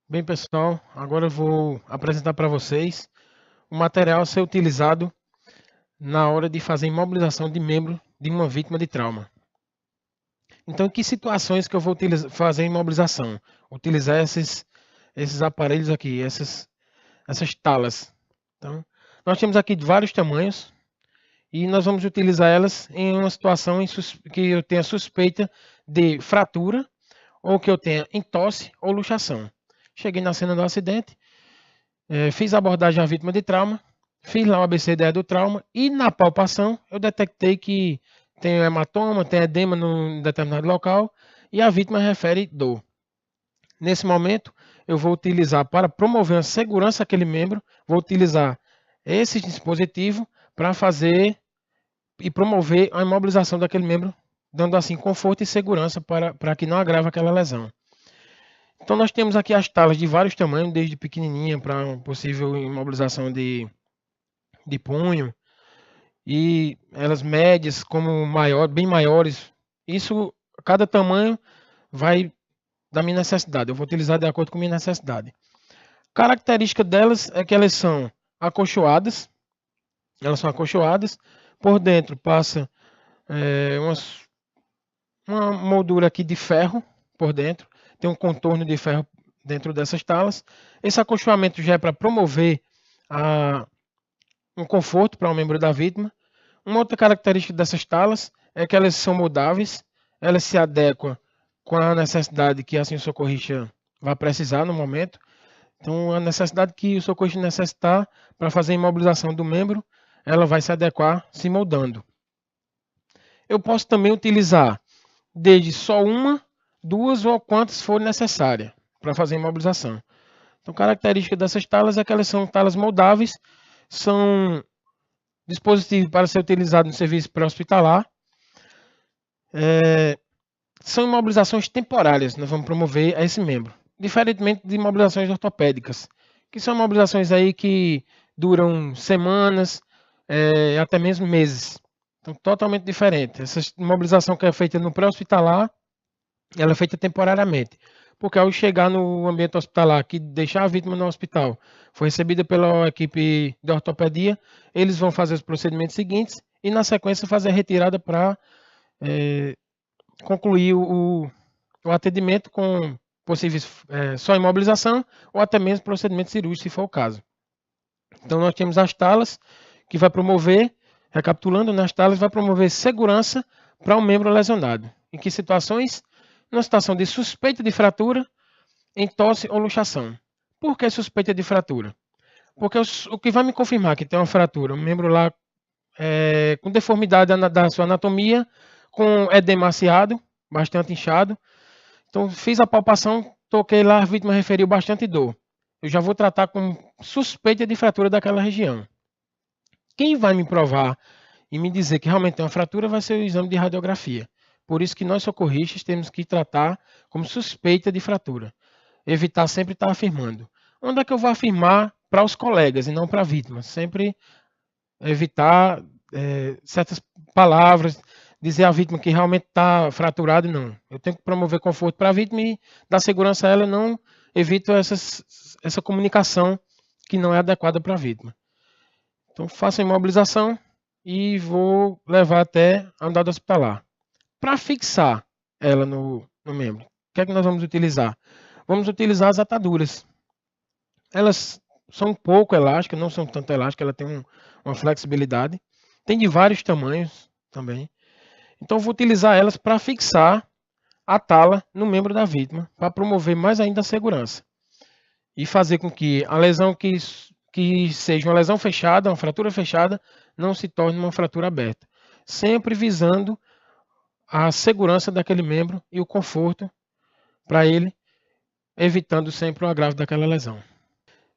Bem, pessoal, agora eu vou apresentar para vocês o material a ser utilizado na hora de fazer imobilização de membro de uma vítima de trauma. Então, em que situações que eu vou fazer a imobilização? Utilizar esses aparelhos aqui, essas talas. Então, nós temos aqui de vários tamanhos e nós vamos utilizar elas em uma situação que eu tenha suspeita de fratura ou que eu tenha entorse ou luxação. Cheguei na cena do acidente, fiz a abordagem à vítima de trauma, fiz lá o ABCDE do trauma e na palpação eu detectei que tem hematoma, tem edema num determinado local e a vítima refere dor. Nesse momento, eu vou utilizar para promover a segurança daquele membro, vou utilizar esse dispositivo para fazer e promover a imobilização daquele membro, dando assim conforto e segurança para que não agrave aquela lesão. Então nós temos aqui as talas de vários tamanhos, desde pequenininha para possível imobilização de punho, e elas médias como maior, bem maiores. Isso, cada tamanho vai da minha necessidade. Eu vou utilizar de acordo com a minha necessidade. Característica delas é que elas são acolchoadas. Elas são acolchoadas. Por dentro passa uma moldura aqui de ferro por dentro. Tem um contorno de ferro dentro dessas talas. Esse acolchoamento já é para promover um conforto para o membro da vítima. Uma outra característica dessas talas é que elas são moldáveis, elas se adequam com a necessidade que assim o socorrista vai precisar no momento. Então, a necessidade que o socorrista necessitar para fazer a imobilização do membro, ela vai se adequar se moldando. Eu posso também utilizar desde só uma, duas ou quantas for necessária para fazer a imobilização. Então, característica dessas talas é que elas são talas moldáveis, são dispositivos para ser utilizado no serviço pré-hospitalar. São imobilizações temporárias, nós vamos promover a esse membro, diferentemente de imobilizações ortopédicas, que são imobilizações aí que duram semanas, até mesmo meses. Então, totalmente diferente. Essa imobilização que é feita no pré-hospitalar, ela é feita temporariamente. Porque ao chegar no ambiente hospitalar, que deixar a vítima no hospital, foi recebida pela equipe de ortopedia, eles vão fazer os procedimentos seguintes e, na sequência, fazer a retirada para concluir o atendimento com possíveis só imobilização ou até mesmo procedimento cirúrgico, se for o caso. Então, nós temos as talas, que vai promover, recapitulando, nas talas vai promover segurança para um membro lesionado. Em que situações? Numa situação de suspeita de fratura, entorse ou luxação. Por que suspeita de fratura? Porque o que vai me confirmar que tem uma fratura, um membro lá com deformidade da sua anatomia, com edema aciado, bastante inchado. Então, fiz a palpação, toquei lá, a vítima referiu bastante dor. Eu já vou tratar com suspeita de fratura daquela região. Quem vai me provar e me dizer que realmente tem uma fratura vai ser o exame de radiografia. Por isso que nós socorristas temos que tratar como suspeita de fratura. Evitar sempre estar afirmando. Onde é que eu vou afirmar para os colegas e não para a vítima? Sempre evitar certas palavras, dizer à vítima que realmente está fraturado, não. Eu tenho que promover conforto para a vítima e dar segurança a ela, não evito essa comunicação que não é adequada para a vítima. Então, faço a imobilização e vou levar até a andada hospitalar. Para fixar ela no membro, o que é que nós vamos utilizar? Vamos utilizar as ataduras. Elas são um pouco elásticas, não são tanto elásticas, ela tem uma flexibilidade. Tem de vários tamanhos também. Então, vou utilizar elas para fixar a tala no membro da vítima, para promover mais ainda a segurança. E fazer com que a lesão que seja uma lesão fechada, uma fratura fechada, não se torne uma fratura aberta. Sempre visando a segurança daquele membro e o conforto para ele, evitando sempre o agravo daquela lesão.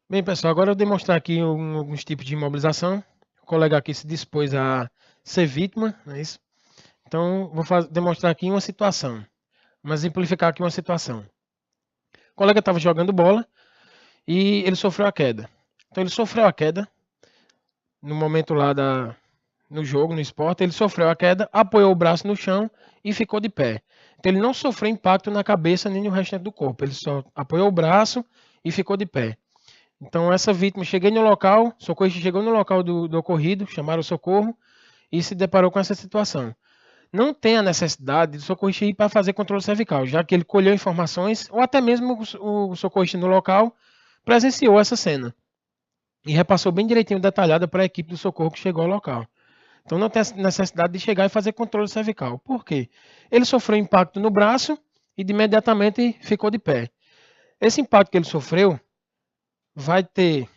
Bem, pessoal, agora eu vou demonstrar aqui alguns tipos de imobilização. O colega aqui se dispôs a ser vítima, não é isso? Então, vou demonstrar aqui uma situação. Vamos exemplificar aqui uma situação. O colega estava jogando bola e ele sofreu a queda. Então, ele sofreu a queda no momento lá no jogo, no esporte, ele sofreu a queda, apoiou o braço no chão e ficou de pé. Então, ele não sofreu impacto na cabeça nem no restante do corpo. Ele só apoiou o braço e ficou de pé. Então essa vítima, cheguei no local, o socorrista chegou no local do ocorrido, chamaram o socorro e se deparou com essa situação. Não tem a necessidade do socorrista ir para fazer controle cervical, já que ele colheu informações, ou até mesmo o socorrista no local presenciou essa cena e repassou bem direitinho, detalhada para a equipe do socorro que chegou ao local. Então não tem necessidade de chegar e fazer controle cervical. Por quê? Ele sofreu impacto no braço e imediatamente ficou de pé. Esse impacto que ele sofreu vai ter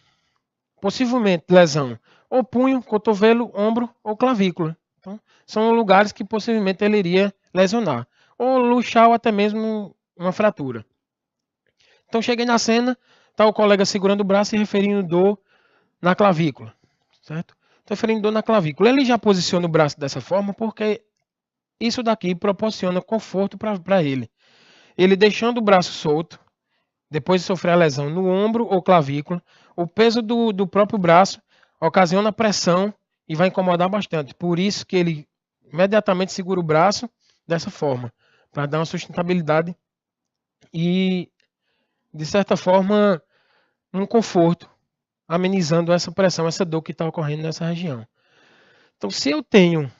possivelmente lesão ou punho, cotovelo, ombro ou clavícula. Então, são lugares que possivelmente ele iria lesionar. Ou luxar ou até mesmo uma fratura. Então cheguei na cena, está o colega segurando o braço e referindo dor na clavícula. Certo? Então, referindo dor na clavícula. Ele já posiciona o braço dessa forma porque isso daqui proporciona conforto para ele. Ele deixando o braço solto, depois de sofrer a lesão no ombro ou clavícula, o peso do próprio braço ocasiona pressão e vai incomodar bastante. Por isso que ele imediatamente segura o braço dessa forma, para dar uma sustentabilidade e, de certa forma, um conforto, amenizando essa pressão, essa dor que está ocorrendo nessa região. Então, se eu tenho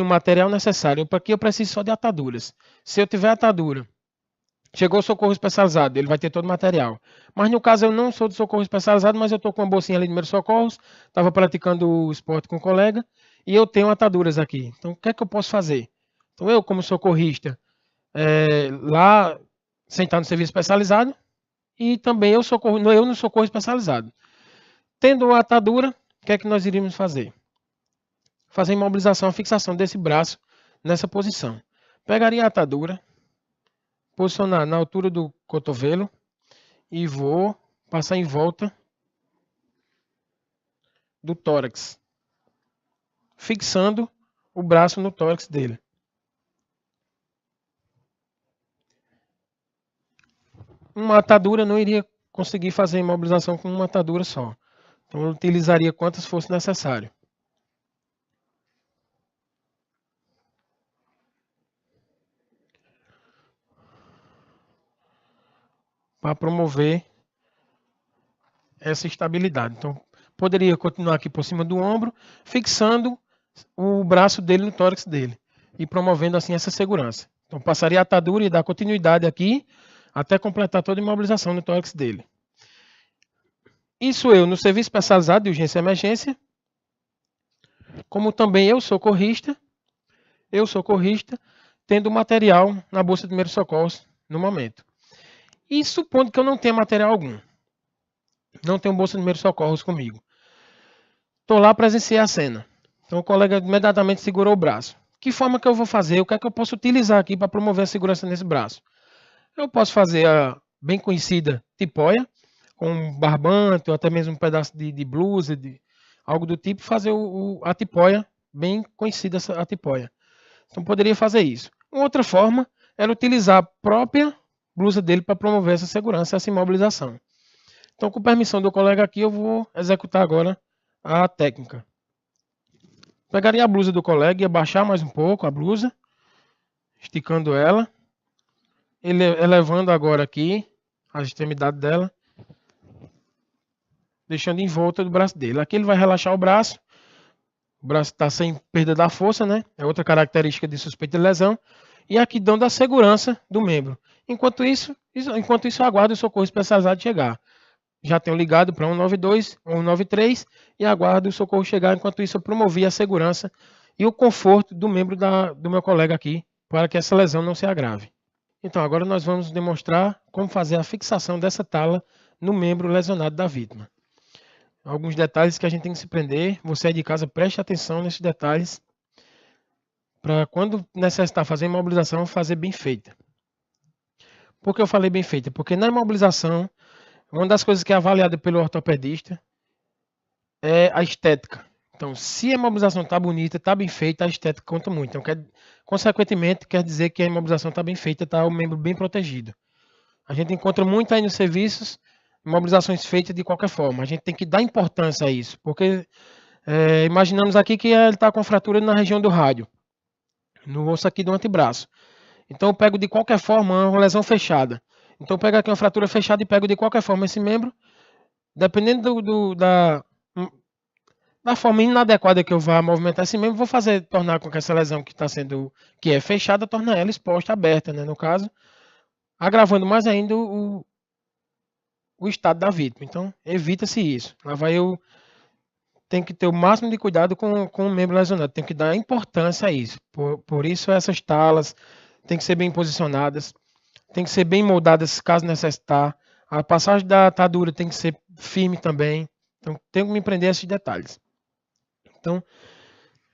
o material necessário, para que eu preciso só de ataduras. Se eu tiver atadura, chegou o socorro especializado, ele vai ter todo o material. Mas no caso eu não sou de socorro especializado, mas eu estou com uma bolsinha ali de primeiros socorros, estava praticando o esporte com um colega, e eu tenho ataduras aqui. Então o que é que eu posso fazer? Então eu, como socorrista, lá sentado no serviço especializado, e também eu no socorro especializado. Tendo a atadura, o que é que nós iríamos fazer? Fazer a imobilização, a fixação desse braço nessa posição. Pegaria a atadura, posicionar na altura do cotovelo e vou passar em volta do tórax, fixando o braço no tórax dele. Uma atadura não iria conseguir fazer a imobilização com uma atadura só. Então eu utilizaria quantas fosse necessário. Para promover essa estabilidade. Então, poderia continuar aqui por cima do ombro, fixando o braço dele no tórax dele e promovendo assim essa segurança. Então, passaria a atadura e dar continuidade aqui até completar toda a imobilização no tórax dele. Isso eu no serviço especializado de urgência e emergência, como também eu socorrista, tendo material na bolsa de primeiros socorros no momento. E supondo que eu não tenha material algum, não tenho bolsa de primeiros socorros comigo, estou lá, presenciei a cena. Então o colega imediatamente segurou o braço. Que forma que eu vou fazer? O que é que eu posso utilizar aqui para promover a segurança nesse braço? Eu posso fazer a bem conhecida tipóia, com um barbante ou até mesmo um pedaço de blusa, algo do tipo, fazer a tipóia, bem conhecida a tipóia. Então poderia fazer isso. Uma outra forma era utilizar a própria blusa dele para promover essa segurança, essa imobilização. Então, com permissão do colega aqui, eu vou executar agora a técnica. Pegaria a blusa do colega e abaixar mais um pouco a blusa, esticando ela, elevando agora aqui a extremidade dela, deixando em volta do braço dele. Aqui ele vai relaxar o braço está sem perda da força, né? É outra característica de suspeita de lesão. E aqui dando a segurança do membro. Enquanto isso eu aguardo o socorro especializado chegar. Já tenho ligado para 192 ou 193 e aguardo o socorro chegar. Enquanto isso eu promovi a segurança e o conforto do membro do meu colega aqui, para que essa lesão não se agrave. Então agora nós vamos demonstrar como fazer a fixação dessa tala no membro lesionado da vítima. Alguns detalhes que a gente tem que se prender. Você aí de casa, preste atenção nesses detalhes para quando necessitar fazer a imobilização, fazer bem feita. Por que eu falei bem feita? Porque na imobilização, uma das coisas que é avaliada pelo ortopedista é a estética. Então, se a imobilização está bonita, está bem feita, a estética conta muito. Então, consequentemente, quer dizer que a imobilização está bem feita, está o membro bem protegido. A gente encontra muito aí nos serviços imobilizações feitas de qualquer forma. A gente tem que dar importância a isso, porque imaginamos aqui que ele está com fratura na região do rádio, no osso aqui do antebraço. Então eu pego de qualquer forma uma lesão fechada. Então eu pego aqui uma fratura fechada e pego de qualquer forma esse membro, dependendo da forma inadequada que eu vá movimentar esse membro, vou tornar com que essa lesão que é fechada, tornar ela exposta, aberta, né, no caso, agravando mais ainda o estado da vítima. Então, evita-se isso. Lá vai eu tenho que ter o máximo de cuidado com o membro lesionado, tem que dar importância a isso. Por isso essas talas têm que ser bem posicionadas, tem que ser bem moldadas caso necessitar. A passagem da atadura tem que ser firme também. Então, tenho que me prender a esses detalhes. Então,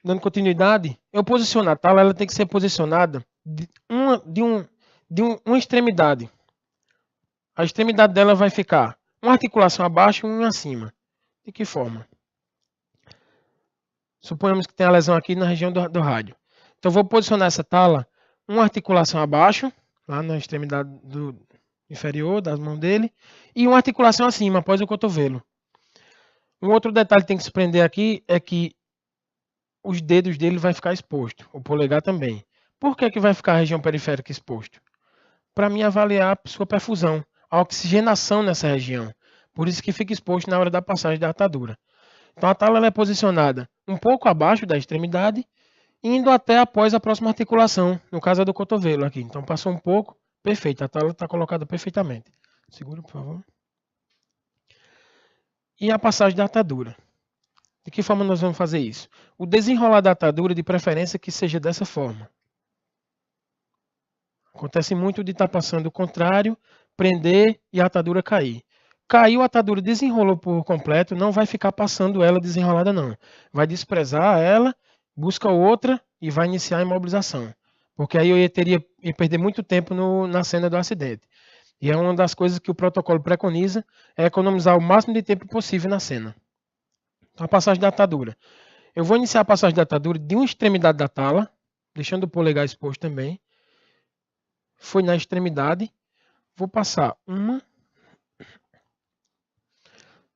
dando continuidade, eu posiciono a tala, ela tem que ser posicionada de uma extremidade. A extremidade dela vai ficar uma articulação abaixo e uma acima. De que forma? Suponhamos que tem a lesão aqui na região do rádio. Então, vou posicionar essa tala uma articulação abaixo, lá na extremidade inferior das mãos dele, e uma articulação acima, após o cotovelo. Um outro detalhe que tem que se prender aqui é que os dedos dele vai ficar exposto, o polegar também. Por que vai ficar a região periférica exposto? Para mim avaliar a sua perfusão, a oxigenação nessa região. Por isso que fica exposto na hora da passagem da atadura. Então a tala ela é posicionada um pouco abaixo da extremidade, indo até após a próxima articulação, no caso é do cotovelo aqui. Então passou um pouco, perfeito, a tala está colocada perfeitamente. Segura, por favor. E a passagem da atadura. De que forma nós vamos fazer isso? O desenrolar da atadura, de preferência que seja dessa forma. Acontece muito de estar passando o contrário, prender e a atadura cair. Caiu a atadura, desenrolou por completo, não vai ficar passando ela desenrolada não. Vai desprezar ela, busca outra e vai iniciar a imobilização. Porque aí eu ia perder muito tempo na cena do acidente. E é uma das coisas que o protocolo preconiza, é economizar o máximo de tempo possível na cena. Então, a passagem da atadura. Eu vou iniciar a passagem da atadura de uma extremidade da tala, deixando o polegar exposto também. Foi na extremidade. Vou passar uma,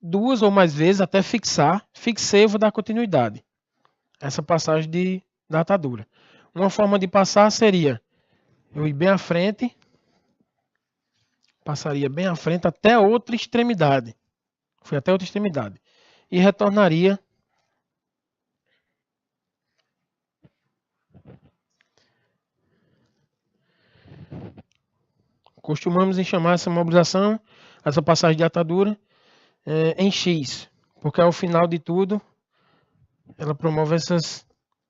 duas ou mais vezes até fixar. Fixei e vou dar continuidade. Essa passagem da atadura. Uma forma de passar seria eu ir bem à frente. Passaria bem à frente até outra extremidade. Fui até outra extremidade. E retornaria costumamos chamar essa mobilização, essa passagem de atadura, em X, porque ao final de tudo ela promove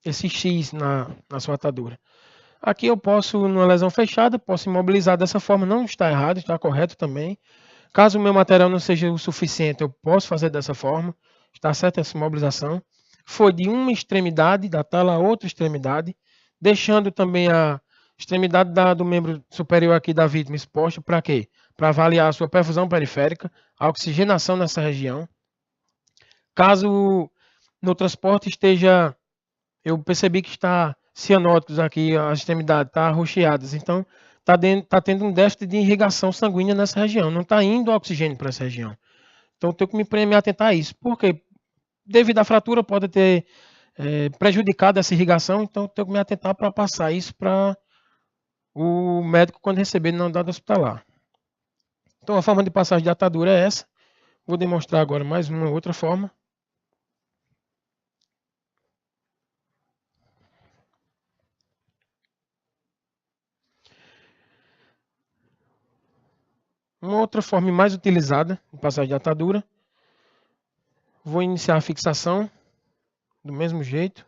esse X na sua atadura. Aqui eu posso, numa lesão fechada, posso imobilizar dessa forma, não está errado, está correto também. Caso o meu material não seja o suficiente, eu posso fazer dessa forma, está certa essa imobilização. Foi de uma extremidade da tala a outra extremidade, deixando também a extremidade do membro superior aqui da vítima exposta, para quê? Para avaliar a sua perfusão periférica, a oxigenação nessa região. Caso no transporte eu percebi que está cianóticos aqui, as extremidades estão arroxeadas, então está tendo um déficit de irrigação sanguínea nessa região, não está indo oxigênio para essa região. Então eu tenho que me atentar a isso, porque devido à fratura pode ter prejudicado essa irrigação, então eu tenho que me atentar para passar isso para o médico quando receber na unidade hospitalar. Então a forma de passagem de atadura é essa. Vou demonstrar agora mais uma outra forma. Uma outra forma mais utilizada de passagem de atadura. Vou iniciar a fixação do mesmo jeito.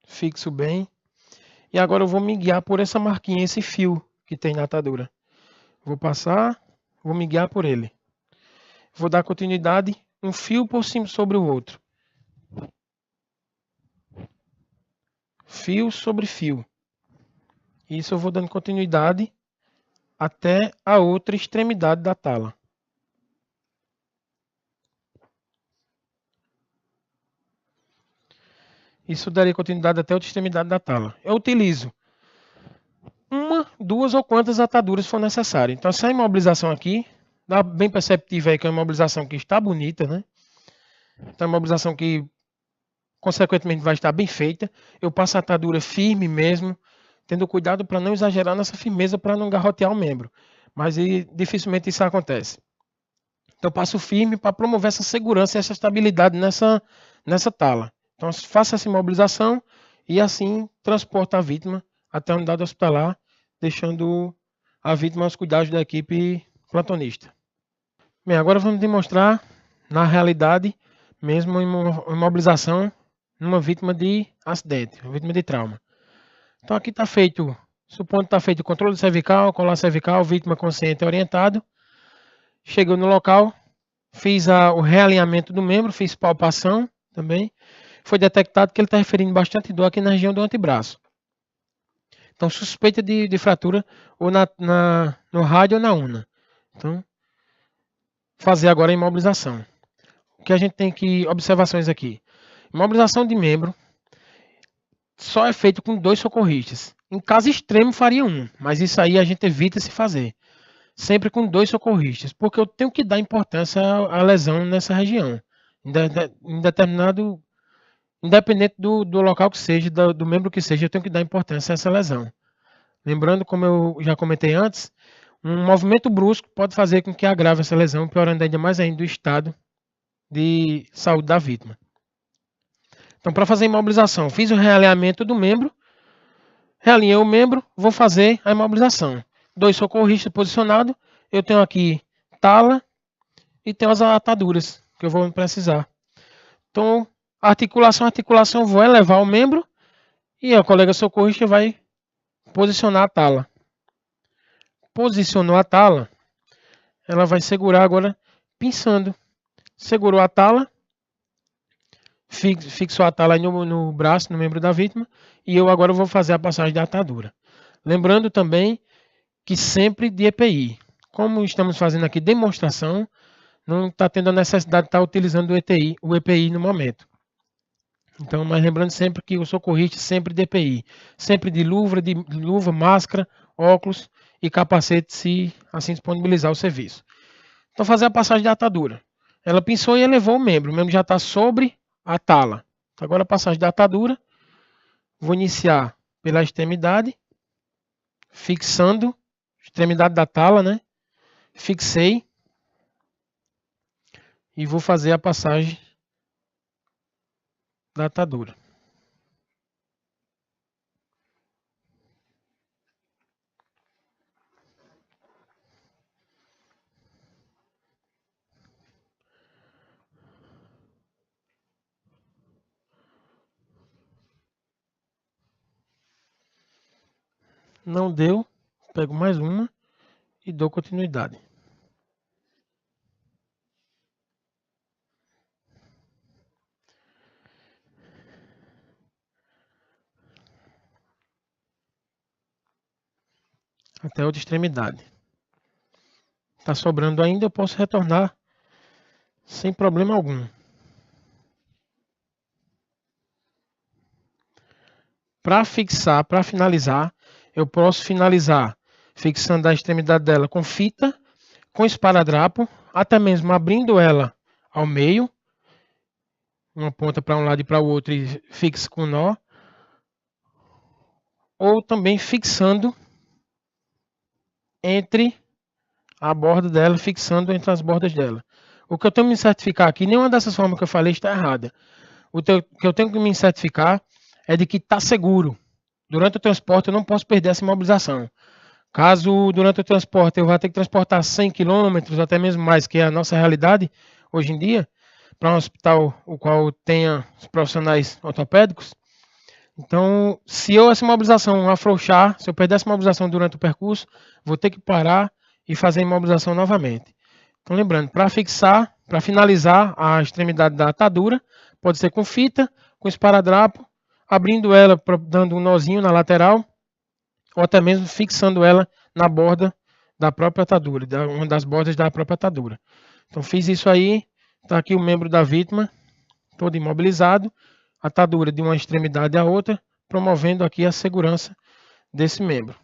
Fixo bem. E agora eu vou me guiar por essa marquinha, esse fio que tem na atadura. Vou passar, vou me guiar por ele. Vou dar continuidade, um fio por cima sobre o outro. Fio sobre fio. Isso eu vou dando continuidade até a outra extremidade da tala. Isso daria continuidade até a outra extremidade da tala. Eu utilizo uma, duas ou quantas ataduras for necessário. Então essa imobilização aqui, dá bem perceptível aí que é uma imobilização que está bonita, né? Então é uma imobilização que consequentemente vai estar bem feita. Eu passo a atadura firme mesmo, tendo cuidado para não exagerar nessa firmeza para não garrotear o membro. Mas dificilmente isso acontece. Então, passo firme para promover essa segurança e essa estabilidade nessa tala. Então, faça essa imobilização e assim transporta a vítima até a unidade hospitalar, deixando a vítima aos cuidados da equipe plantonista. Bem, agora vamos demonstrar na realidade mesmo imobilização numa vítima de acidente, uma vítima de trauma. Então aqui está feito, supondo que está feito o controle cervical, colar cervical, vítima consciente e orientado. Chegou no local, fiz o realinhamento do membro, fiz palpação também. Foi detectado que ele está referindo bastante dor aqui na região do antebraço. Então suspeita de fratura ou no rádio ou na una. Então, fazer agora a imobilização. O que a gente tem que observações aqui. Imobilização de membro só é feito com 2 socorristas. Em caso extremo faria 1, mas isso aí a gente evita se fazer. Sempre com 2 socorristas, porque eu tenho que dar importância à lesão nessa região. Independente do local que seja, do membro que seja, eu tenho que dar importância a essa lesão. Lembrando, como eu já comentei antes, um movimento brusco pode fazer com que agrave essa lesão, piorando ainda mais ainda o estado de saúde da vítima. Então, para fazer a imobilização, fiz o realinhamento do membro, realinhei o membro, vou fazer a imobilização. 2 socorristas posicionados, eu tenho aqui tala e tenho as ataduras que eu vou precisar. Então, articulação, vou elevar o membro e a colega socorrista vai posicionar a tala. Posicionou a tala, ela vai segurar agora pinçando. Segurou a tala, fixou a tala no braço, no membro da vítima, e eu agora vou fazer a passagem da atadura. Lembrando também que sempre de EPI. Como estamos fazendo aqui demonstração, não está tendo a necessidade de estar utilizando o EPI no momento. Então, mas lembrando sempre que o socorrista sempre de EPI. Sempre de luva, máscara, óculos e capacete, se assim disponibilizar o serviço. Então, fazer a passagem da atadura. Ela pinçou e elevou o membro já está sobre a tala. Agora a passagem da atadura. Vou iniciar pela extremidade, fixando a extremidade da tala, né? Fixei e vou fazer a passagem da atadura. Não deu, pego mais uma e dou continuidade. Até a outra extremidade. Está sobrando ainda, eu posso retornar sem problema algum. Para fixar, para finalizar, eu posso finalizar fixando a extremidade dela com fita, com esparadrapo, até mesmo abrindo ela ao meio, uma ponta para um lado e para o outro e fixe com nó, ou também fixando entre a borda dela, fixando entre as bordas dela. O que eu tenho que me certificar aqui, nenhuma dessas formas que eu falei está errada. O que eu tenho que me certificar é de que está seguro. Durante o transporte eu não posso perder essa imobilização. Caso durante o transporte eu vá ter que transportar 100 km, até mesmo mais, que é a nossa realidade hoje em dia, para um hospital o qual tenha os profissionais ortopédicos. Então, se essa imobilização afrouxar, se eu perder essa imobilização durante o percurso, vou ter que parar e fazer a imobilização novamente. Então, lembrando, para fixar, para finalizar a extremidade da atadura, pode ser com fita, com esparadrapo, abrindo ela, dando um nozinho na lateral, ou até mesmo fixando ela na borda da própria atadura, uma das bordas da própria atadura. Então, fiz isso aí, está aqui o membro da vítima, todo imobilizado, atadura de uma extremidade à outra, promovendo aqui a segurança desse membro.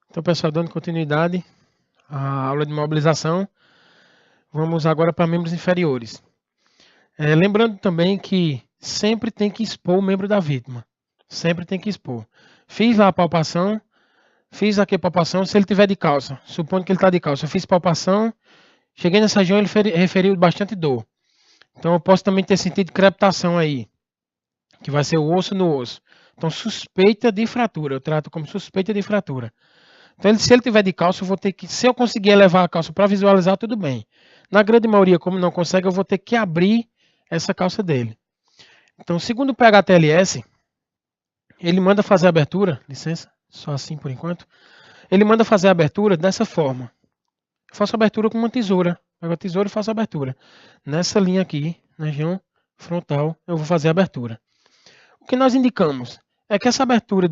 Então, pessoal, dando continuidade à aula de imobilização, vamos agora para membros inferiores. Lembrando também que sempre tem que expor o membro da vítima. Sempre tem que expor. Fiz lá a palpação, fiz aqui a palpação, se ele tiver de calça, supondo que ele está de calça, eu fiz palpação, cheguei nessa região, ele referiu bastante dor. Então eu posso também ter sentido crepitação aí, que vai ser o osso no osso. Então suspeita de fratura, eu trato como suspeita de fratura. Então se ele tiver de calça, eu vou ter que, se eu conseguir elevar a calça para visualizar, tudo bem. Na grande maioria, como não consegue, eu vou ter que abrir essa calça dele. Então, segundo o PHTLS, ele manda fazer a abertura, licença, só assim por enquanto. Ele manda fazer a abertura dessa forma. Eu faço a abertura com uma tesoura. Pego a tesoura e faço a abertura. Nessa linha aqui, na região frontal, eu vou fazer a abertura. O que nós indicamos é que essa abertura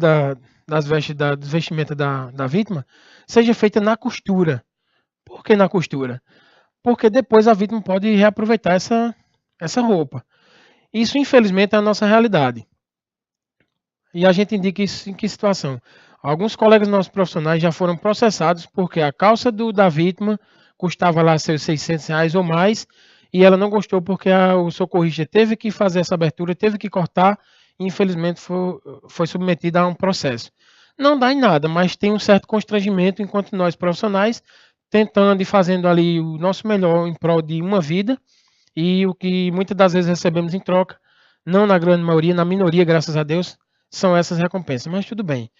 das vestimenta da vítima seja feita na costura. Por que na costura? Porque depois a vítima pode reaproveitar essa roupa. Isso, infelizmente, é a nossa realidade. E a gente indica isso em que situação? Alguns colegas nossos profissionais já foram processados porque a calça da vítima custava lá seus R$600 ou mais e ela não gostou porque o socorrista teve que fazer essa abertura, teve que cortar e infelizmente foi submetida a um processo. Não dá em nada, mas tem um certo constrangimento enquanto nós profissionais tentando e fazendo ali o nosso melhor em prol de uma vida e o que muitas das vezes recebemos em troca, não na grande maioria, na minoria, graças a Deus, são essas recompensas, mas tudo bem.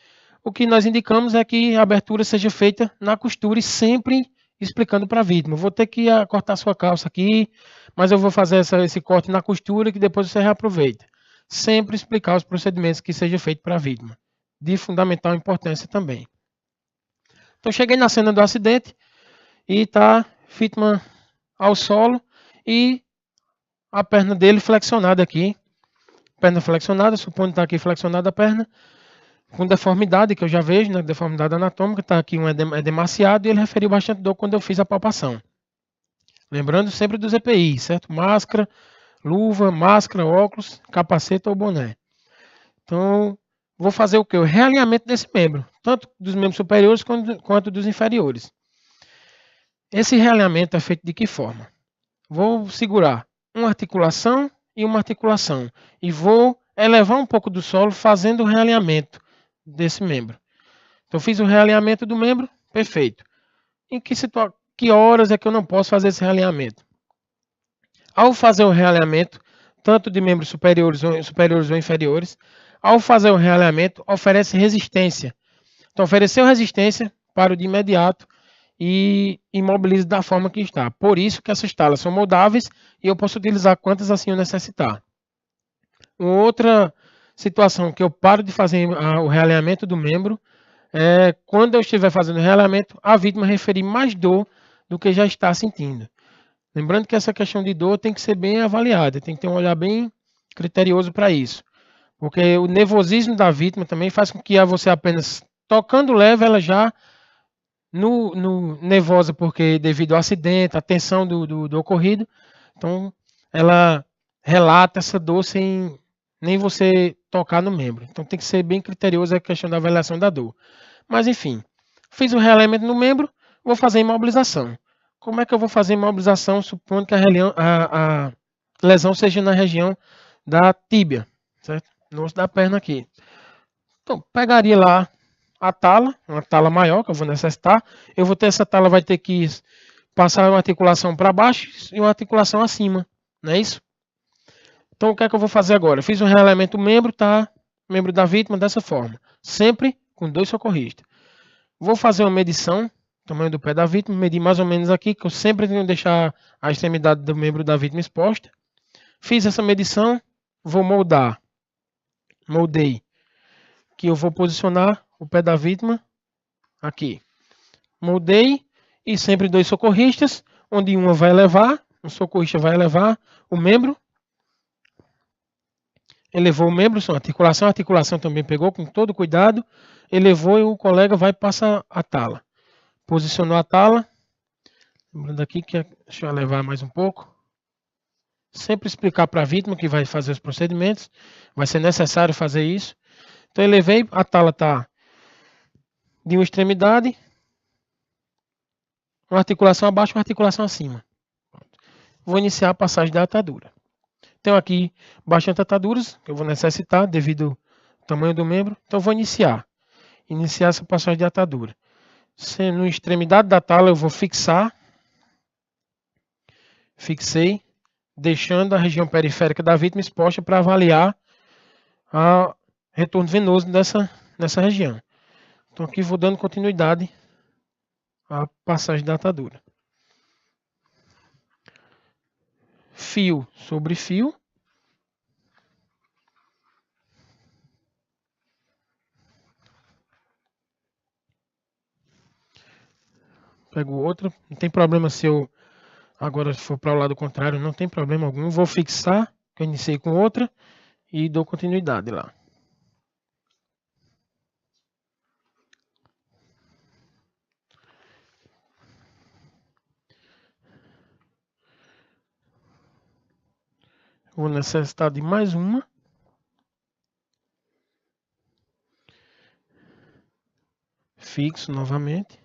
O que nós indicamos é que a abertura seja feita na costura e sempre explicando para a vítima. Vou ter que cortar sua calça aqui, mas eu vou fazer esse corte na costura que depois você reaproveita. Sempre explicar os procedimentos que seja feito para a vítima. De fundamental importância também. Então cheguei na cena do acidente e está a vítima ao solo e a perna dele flexionada aqui. Perna flexionada, supondo que está aqui flexionada a perna, com deformidade, que eu já vejo, né, deformidade anatômica, está aqui um edemaciado e ele referiu bastante dor quando eu fiz a palpação. Lembrando sempre dos EPI, certo? Máscara, luva, máscara, óculos, capacete ou boné. Então, vou fazer o quê? O realinhamento desse membro, tanto dos membros superiores quanto dos inferiores. Esse realinhamento é feito de que forma? Vou segurar uma articulação e uma articulação e vou elevar um pouco do solo fazendo o realinhamento desse membro. Então fiz o realinhamento do membro, perfeito. Em que horas é que eu não posso fazer esse realinhamento? Ao fazer o realinhamento, tanto de membros superiores ou inferiores, ao fazer o realinhamento, oferece resistência. Então ofereceu resistência, paro de imediato e imobilizo da forma que está. Por isso que essas talas são moldáveis e eu posso utilizar quantas assim eu necessitar. Outra situação que eu paro de fazer o realinhamento do membro é quando eu estiver fazendo o realinhamento, a vítima referir mais dor do que já está sentindo. Lembrando que essa questão de dor tem que ser bem avaliada, tem que ter um olhar bem criterioso para isso. Porque o nervosismo da vítima também faz com que você apenas tocando leve, ela já nervosa, porque devido ao acidente, a tensão do ocorrido, então ela relata essa dor sem nem você tocar no membro. Então tem que ser bem criterioso a questão da avaliação da dor. Mas enfim, fiz o realinhamento no membro, vou fazer a imobilização. Como é que eu vou fazer a imobilização, supondo que a lesão seja na região da tíbia, certo? No osso da perna aqui. Então, pegaria lá a tala, uma tala maior que eu vou necessitar. Eu vou ter essa tala, vai ter que passar uma articulação para baixo e uma articulação acima, não é isso? Então o que é que eu vou fazer agora? Eu fiz um realinhamento membro, tá? Membro da vítima dessa forma, sempre com 2 socorristas. Vou fazer uma medição, tamanho do pé da vítima, medir mais ou menos aqui, que eu sempre tenho que deixar a extremidade do membro da vítima exposta. Fiz essa medição, vou moldar. Moldei. Que eu vou posicionar o pé da vítima aqui. Moldei e sempre 2 socorristas, onde um socorrista vai elevar o membro. Elevou o membro, a articulação também pegou com todo cuidado, elevou e o colega vai passar a tala. Posicionou a tala, lembrando aqui que deixa eu elevar mais um pouco. Sempre explicar para a vítima que vai fazer os procedimentos, vai ser necessário fazer isso. Então elevei, a tala está de uma extremidade, uma articulação abaixo, uma articulação acima. Vou iniciar a passagem da atadura. Tenho aqui bastante ataduras que eu vou necessitar devido o tamanho do membro. Então vou iniciar essa passagem de atadura. Na extremidade da tala eu vou fixar, fixei, deixando a região periférica da vítima exposta para avaliar o retorno venoso nessa região. Então aqui vou dando continuidade à passagem da atadura. Fio sobre fio. Pego outra. Não tem problema se eu agora for para o lado contrário, não tem problema algum. Vou fixar, que eu iniciei com outra, e dou continuidade lá. Vou necessitar de mais uma. Fixo novamente.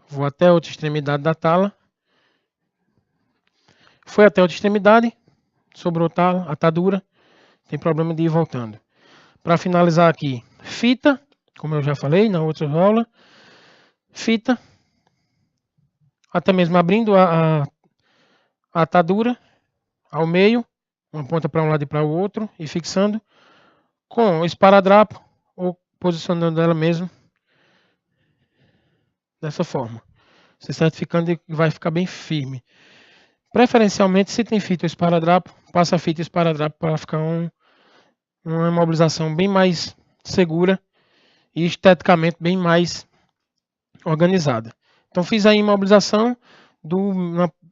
Vou até a outra extremidade da tala. Foi até a outra extremidade. Sobrou tala, atadura. Tem problema de ir voltando. Para finalizar aqui, fita. Como eu já falei na outra aula. Fita. Até mesmo abrindo a atadura ao meio. Uma ponta para um lado e para o outro. E fixando. Com o esparadrapo. Ou posicionando ela mesmo. Dessa forma. Se certificando que vai ficar bem firme. Preferencialmente, se tem fita ou esparadrapo, passa a fita e esparadrapo para ficar uma imobilização bem mais segura e esteticamente bem mais organizada. Então fiz a imobilização do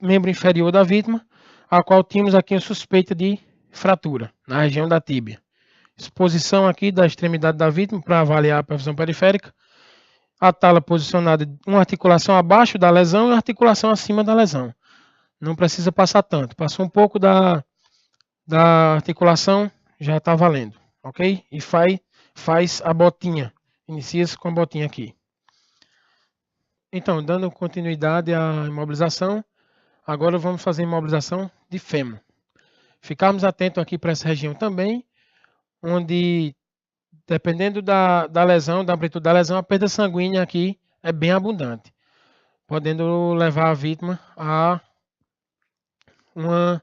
membro inferior da vítima, a qual tínhamos aqui a suspeita de fratura na região da tíbia. Exposição aqui da extremidade da vítima para avaliar a perfusão periférica. A tala posicionada, uma articulação abaixo da lesão e uma articulação acima da lesão. Não precisa passar tanto. Passou um pouco da articulação, já está valendo. Ok? E faz a botinha. Inicia-se com a botinha aqui. Então, dando continuidade à imobilização, agora vamos fazer a imobilização de fêmur. Ficarmos atentos aqui para essa região também, onde, dependendo da lesão, da amplitude da lesão, a perda sanguínea aqui é bem abundante, podendo levar a vítima a uma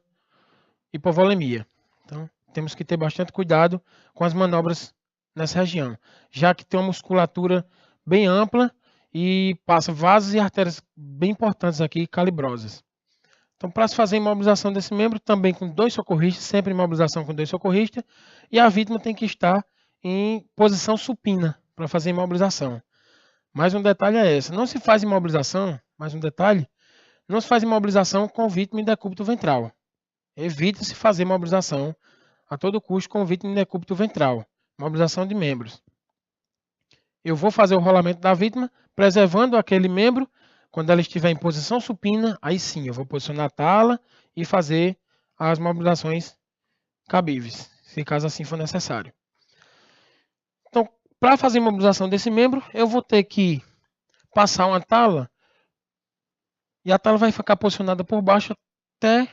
hipovolemia. Então, temos que ter bastante cuidado com as manobras nessa região, já que tem uma musculatura bem ampla e passa vasos e artérias bem importantes aqui, calibrosas. Então, para se fazer a imobilização desse membro, também com 2 socorristas, sempre imobilização com 2 socorristas, e a vítima tem que estar em posição supina para fazer a imobilização. Mais um detalhe é esse: não se faz imobilização, mais um detalhe, não se faz imobilização com vítima em decúbito ventral. Evita-se fazer imobilização a todo custo com vítima em decúbito ventral. Imobilização de membros. Eu vou fazer o rolamento da vítima, preservando aquele membro. Quando ela estiver em posição supina, aí sim, eu vou posicionar a tala e fazer as mobilizações cabíveis, se caso assim for necessário. Então, para fazer a imobilização desse membro, eu vou ter que passar uma tala e a tala vai ficar posicionada por baixo até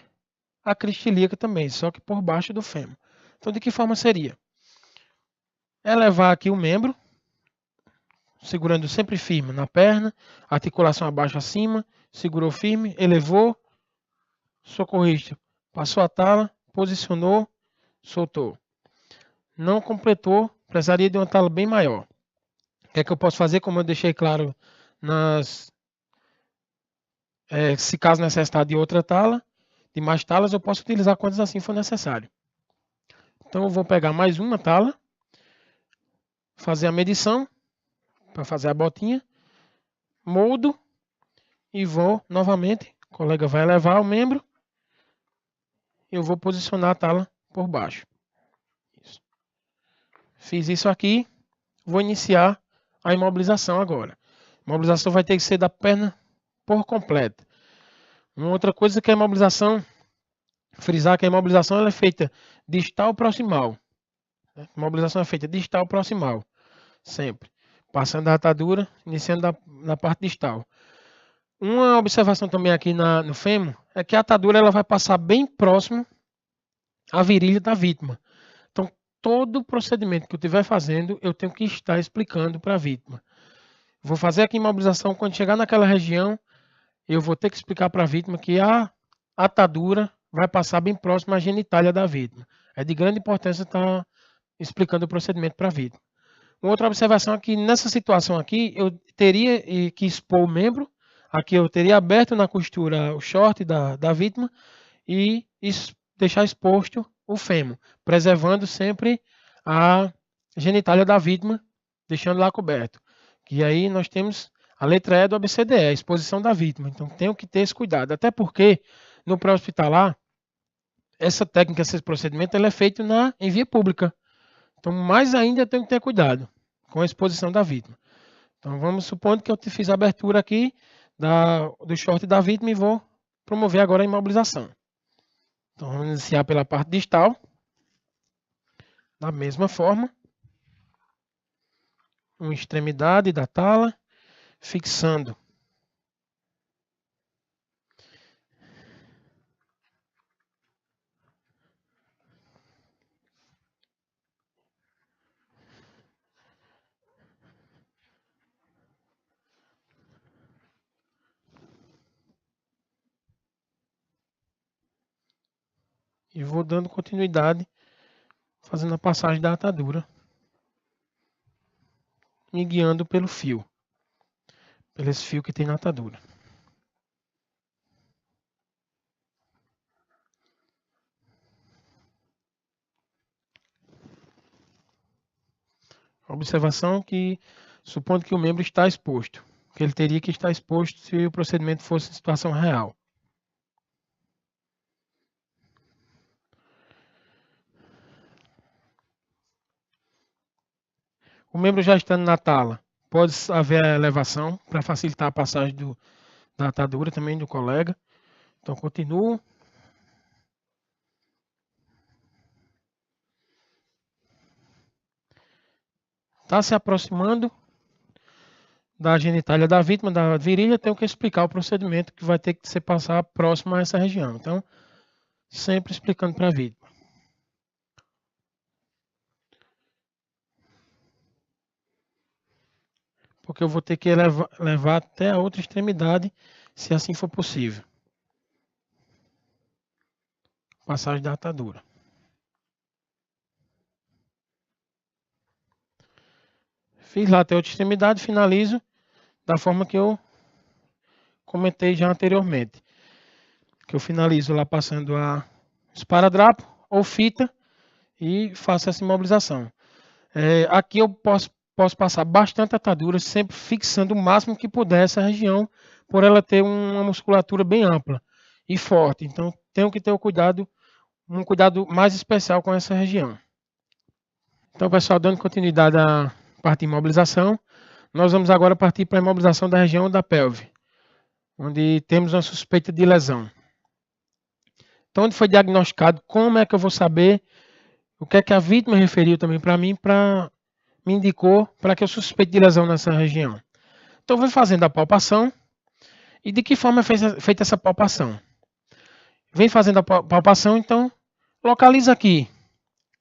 a crista ilíaca também, só que por baixo do fêmur. Então, de que forma seria? Elevar aqui o membro, segurando sempre firme na perna, articulação abaixo acima, segurou firme, elevou, socorrista passou a tala, posicionou, soltou. Não completou, precisaria de uma tala bem maior. O que é que eu posso fazer? Como eu deixei claro se caso necessitar de outra tala, de mais talas, eu posso utilizar quantas assim for necessário. Então eu vou pegar mais uma tala, fazer a medição, para fazer a botinha, moldo e vou novamente, o colega vai elevar o membro, eu vou posicionar a tala por baixo. Isso. Fiz isso aqui, vou iniciar a imobilização agora. A imobilização vai ter que ser da perna por completo. Uma outra coisa que a imobilização, frisar que a imobilização ela é feita distal proximal. A imobilização é feita distal proximal, sempre. Passando a atadura, iniciando na parte distal. Uma observação também aqui no fêmur é que a atadura ela vai passar bem próximo a virilha da vítima. Então, todo procedimento que eu estiver fazendo, eu tenho que estar explicando para a vítima. Vou fazer aqui a imobilização, quando chegar naquela região, eu vou ter que explicar para a vítima que a atadura vai passar bem próximo à genitália da vítima. É de grande importância estar explicando o procedimento para a vítima. Uma outra observação é que nessa situação aqui, eu teria que expor o membro. Aqui eu teria aberto na costura o short da vítima e deixar exposto o fêmur, preservando sempre a genitália da vítima, deixando lá coberto. E aí nós temos a letra E do ABCDE, a exposição da vítima. Então tenho que ter esse cuidado, até porque no pré-hospitalar, essa técnica, esse procedimento, ele é feito em via pública. Então, mais ainda eu tenho que ter cuidado com a exposição da vítima. Então, vamos supondo que eu fiz a abertura aqui do short da vítima e vou promover agora a imobilização. Então, vamos iniciar pela parte distal. Da mesma forma, uma extremidade da tala, fixando e vou dando continuidade, fazendo a passagem da atadura e guiando pelo fio, pelo esse fio que tem na atadura. Observação que, supondo que o membro está exposto, que ele teria que estar exposto se o procedimento fosse em situação real. O membro já estando na tala, pode haver a elevação para facilitar a passagem da atadura também do colega. Então, continuo. Está se aproximando da genitália da vítima, da virilha, tenho que explicar o procedimento que vai ter que ser passar próximo a essa região. Então, sempre explicando para a vítima. Porque eu vou ter que levar até a outra extremidade, se assim for possível. Passagem da atadura. Fiz lá até a outra extremidade, finalizo da forma que eu comentei já anteriormente. Que eu finalizo lá passando a esparadrapo ou fita e faço essa imobilização. Aqui eu posso passar bastante atadura, sempre fixando o máximo que puder essa região, por ela ter uma musculatura bem ampla e forte. Então, tenho que ter um cuidado mais especial com essa região. Então, pessoal, dando continuidade à parte de imobilização, nós vamos agora partir para a imobilização da região da pelve, onde temos uma suspeita de lesão. Então, onde foi diagnosticado, como é que eu vou saber o que é que a vítima referiu também para mim, me indicou para que eu suspeite de lesão nessa região. Então, eu vou fazendo a palpação. E de que forma é feita essa palpação? Vem fazendo a palpação, então, localiza aqui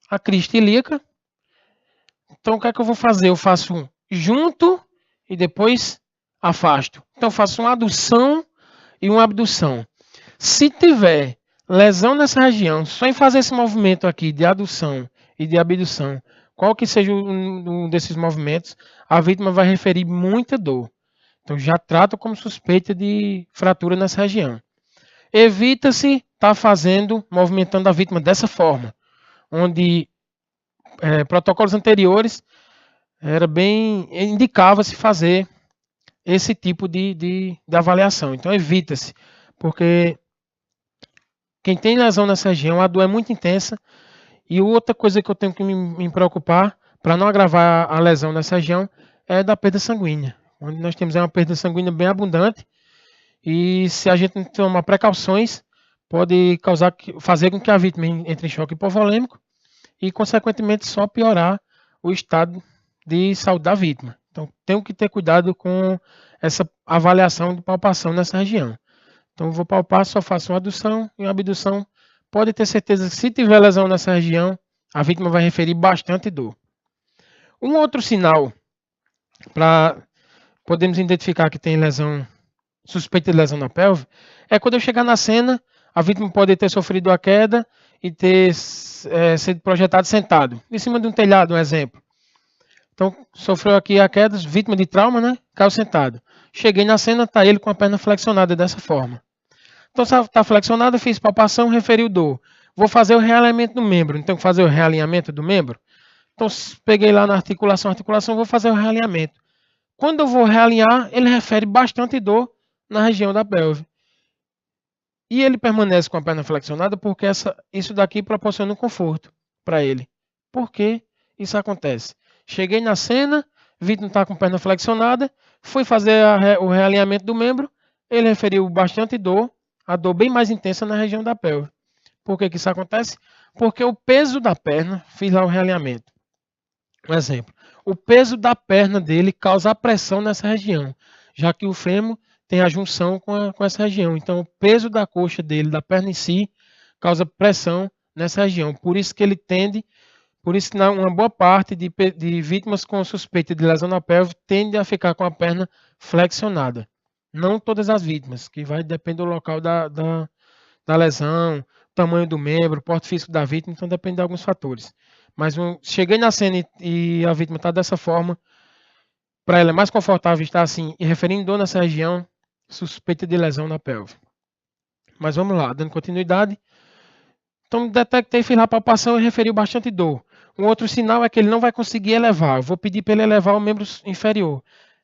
a crista ilíaca. Então, o que é que eu vou fazer? Eu faço junto e depois afasto. Então, eu faço uma adução e uma abdução. Se tiver lesão nessa região, só em fazer esse movimento aqui de adução e de abdução, qual que seja um desses movimentos, a vítima vai referir muita dor. Então, já trato como suspeita de fratura nessa região. Evita-se estar movimentando a vítima dessa forma, onde protocolos anteriores indicava-se fazer esse tipo de avaliação. Então, evita-se, porque quem tem lesão nessa região, a dor é muito intensa. E outra coisa que eu tenho que me preocupar, para não agravar a lesão nessa região, é da perda sanguínea. Onde nós temos uma perda sanguínea bem abundante. E se a gente não tomar precauções, pode fazer com que a vítima entre em choque hipovolêmico e, consequentemente, só piorar o estado de saúde da vítima. Então, tenho que ter cuidado com essa avaliação de palpação nessa região. Então, vou palpar, só faço uma adução e uma abdução pode ter certeza que se tiver lesão nessa região, a vítima vai referir bastante dor. Um outro sinal para podermos identificar que tem lesão, suspeita de lesão na pelve, é quando eu chegar na cena, a vítima pode ter sofrido a queda e ter sido projetado sentado, em cima de um telhado, um exemplo. Então, sofreu aqui a queda, vítima de trauma, né? Caiu sentado. Cheguei na cena, está ele com a perna flexionada dessa forma. Então, se está flexionada, fiz palpação, referiu dor. Vou fazer o realinhamento do membro. Então, fazer o realinhamento do membro. Então, peguei lá na articulação, vou fazer o realinhamento. Quando eu vou realinhar, ele refere bastante dor na região da pelve. E ele permanece com a perna flexionada porque isso daqui proporciona um conforto para ele. Por que isso acontece? Cheguei na cena, vítima está com a perna flexionada, fui fazer o realinhamento do membro, ele referiu bastante dor, a dor bem mais intensa na região da pelve. Por que isso acontece? Porque o peso da perna, fiz lá o realinhamento. Um exemplo, o peso da perna dele causa pressão nessa região, já que o fêmur tem a junção com essa região. Então, o peso da coxa dele, da perna em si, causa pressão nessa região. Por isso que ele tende, por isso que uma boa parte de vítimas com suspeita de lesão na pelve tende a ficar com a perna flexionada. Não todas as vítimas, que vai depender do local da lesão, tamanho do membro, porte físico da vítima, então depende de alguns fatores. Mas cheguei na cena e a vítima está dessa forma, para ela é mais confortável estar assim e referindo dor nessa região, suspeita de lesão na pelve. Mas vamos lá, dando continuidade. Então detectei, fiz lá a palpação e referiu bastante dor. Um outro sinal é que ele não vai conseguir elevar. Eu vou pedir para ele elevar o membro inferior.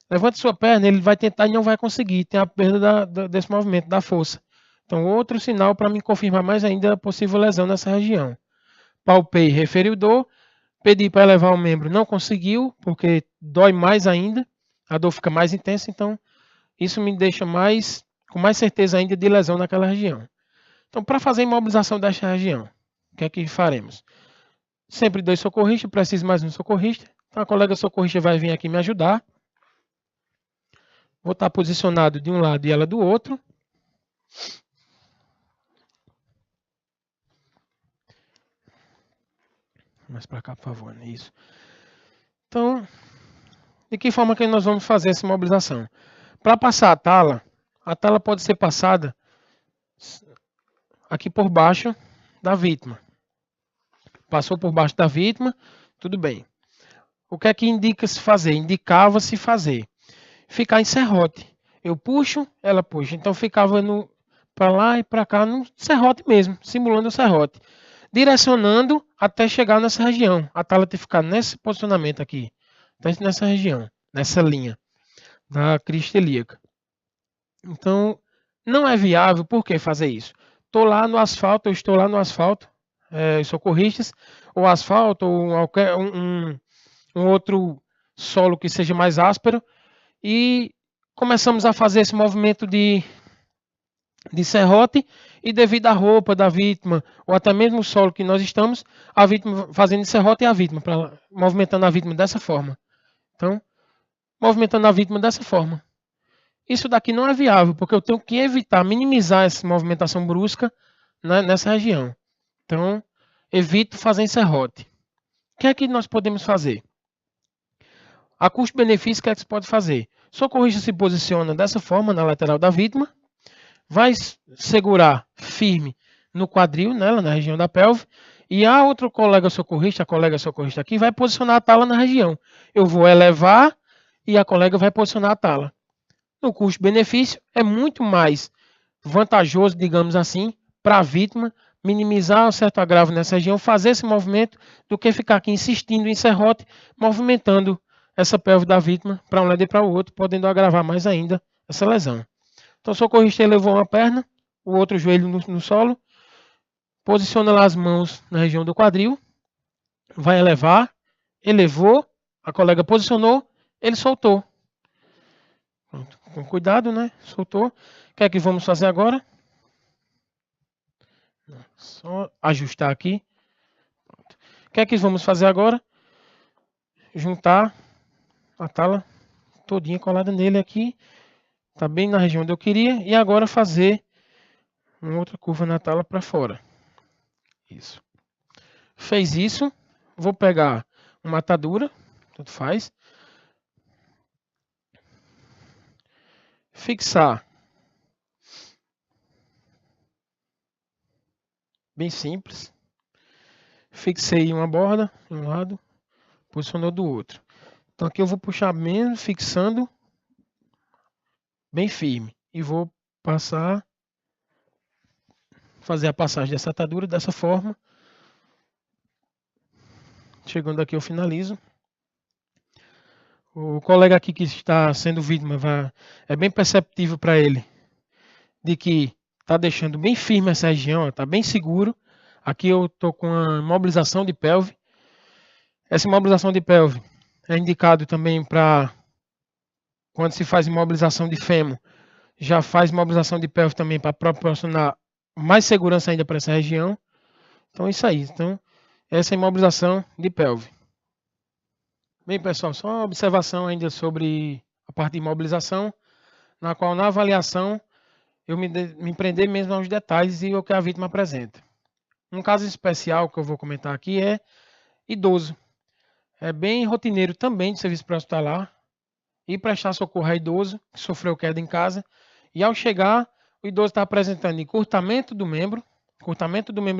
Levante sua perna, ele vai tentar e não vai conseguir. Tem a perda desse movimento, da força. Então outro sinal para me confirmar mais ainda a possível lesão nessa região. Palpei, referiu dor, pedi para elevar o membro, não conseguiu, porque dói mais ainda, a dor fica mais intensa, então isso me deixa com mais certeza ainda de lesão naquela região. Então, para fazer a imobilização desta região, o que é que faremos? Sempre 2 socorristas, preciso mais um socorrista, então a colega socorrista vai vir aqui me ajudar. Vou estar posicionado de um lado e ela do outro. Mais para cá, por favor, né? Isso. Então, de que forma que nós vamos fazer essa imobilização? Para passar a tala pode ser passada aqui por baixo da vítima. Passou por baixo da vítima, tudo bem. O que é que indica-se fazer? Indicava-se fazer. Ficar em serrote. Eu puxo, ela puxa. Então ficava para lá e para cá no serrote mesmo, simulando o serrote. Direcionando até chegar nessa região. A tala tem que ficar nesse posicionamento aqui. Nessa região, nessa linha da crista ilíaca. Então, não é viável, por que fazer isso? Estou lá no asfalto, os socorristas, ou asfalto, ou qualquer um outro solo que seja mais áspero, e começamos a fazer esse movimento de serrote, e devido à roupa da vítima, ou até mesmo o solo que nós estamos, a vítima fazendo serrote e a vítima, movimentando a vítima dessa forma. Então, movimentando a vítima dessa forma. Isso daqui não é viável, porque eu tenho que evitar, minimizar essa movimentação brusca, né, nessa região. Então, evito fazer em serrote. O que é que nós podemos fazer? A custo-benefício, o que é que se pode fazer? O socorrista se posiciona dessa forma na lateral da vítima, vai segurar firme no quadril, nela, na região da pelve, e a outro colega socorrista aqui, vai posicionar a tala na região. Eu vou elevar e a colega vai posicionar a tala. No custo-benefício, é muito mais vantajoso, digamos assim, para a vítima minimizar o certo agravo nessa região, fazer esse movimento, do que ficar aqui insistindo em serrote, movimentando essa pelve da vítima para um lado e para o outro, podendo agravar mais ainda essa lesão. Então, o socorrista elevou uma perna, o outro joelho no solo, posiciona lá as mãos na região do quadril, vai elevar, elevou, a colega posicionou, ele soltou. Pronto. Com cuidado, né? Soltou. O que é que vamos fazer agora? Só ajustar aqui. Pronto. O que é que vamos fazer agora? Juntar a tala todinha colada nele aqui. Tá bem na região onde eu queria. E agora fazer uma outra curva na tala para fora. Isso. Fez isso, vou pegar uma atadura, tanto faz. Fixar. Bem simples. Fixei uma borda de um lado, posicionou do outro. Então aqui eu vou puxar mesmo, fixando bem firme. E vou passar, fazer a passagem dessa atadura dessa forma. Chegando aqui eu finalizo. O colega aqui que está sendo vítima, é bem perceptível para ele de que está deixando bem firme essa região, está bem seguro. Aqui eu estou com a imobilização de pelve. Essa imobilização de pelve é indicado também para quando se faz imobilização de fêmur, já faz imobilização de pelve também para proporcionar mais segurança ainda para essa região. Então é isso aí. Então, essa é a imobilização de pelve. Bem, pessoal, só uma observação ainda sobre a parte de imobilização, na qual na avaliação eu me prender mesmo aos detalhes e o que a vítima apresenta. Um caso especial que eu vou comentar aqui é idoso. É bem rotineiro também de serviço pré-hospitalar e prestar socorro a idoso que sofreu queda em casa. E ao chegar, o idoso está apresentando encurtamento do membro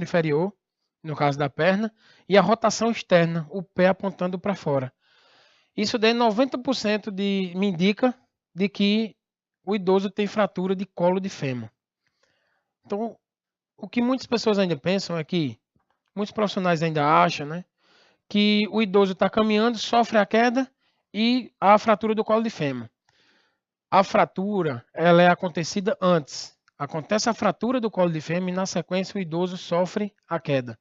inferior, no caso da perna, e a rotação externa, o pé apontando para fora. Isso daí 90% me indica de que o idoso tem fratura de colo de fêmur. Então, o que muitas pessoas ainda pensam é que, muitos profissionais ainda acham, né, que o idoso está caminhando, sofre a queda e a fratura do colo de fêmur. A fratura, ela é acontecida antes. Acontece a fratura do colo de fêmur e na sequência o idoso sofre a queda.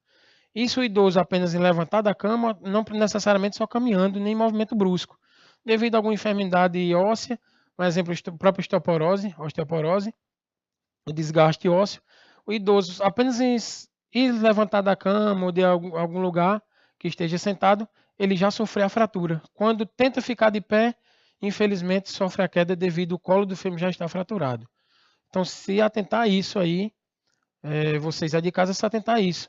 Isso o idoso apenas em levantar da cama, não necessariamente só caminhando, nem movimento brusco. Devido a alguma enfermidade óssea, por exemplo, a própria osteoporose, o desgaste ósseo, o idoso apenas em ir levantar da cama ou de algum lugar que esteja sentado, ele já sofreu a fratura. Quando tenta ficar de pé, infelizmente sofre a queda devido ao colo do fêmur já estar fraturado. Então, se atentar a isso aí, vocês aí de casa, se atentar a isso.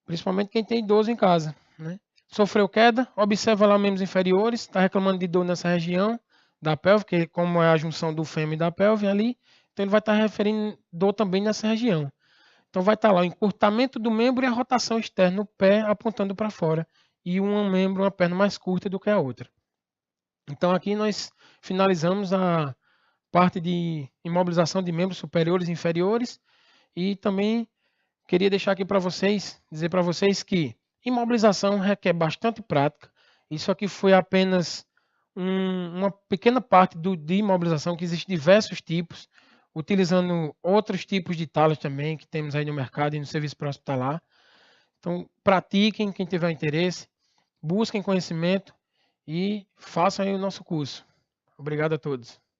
Principalmente quem tem idoso em casa, né? Sofreu queda, observa lá os membros inferiores, está reclamando de dor nessa região da pelve, que como é a junção do fêmur e da pelve ali, então ele vai estar referindo dor também nessa região. Então vai estar lá o encurtamento do membro e a rotação externa, o pé apontando para fora, e uma perna mais curta do que a outra. Então aqui nós finalizamos a parte de imobilização de membros superiores e inferiores, e também queria deixar aqui para vocês, dizer para vocês que imobilização requer bastante prática. Isso aqui foi apenas uma pequena parte de imobilização, que existem diversos tipos, utilizando outros tipos de talas também, que temos aí no mercado e no serviço pré-hospitalar. Então, pratiquem, quem tiver interesse, busquem conhecimento e façam aí o nosso curso. Obrigado a todos.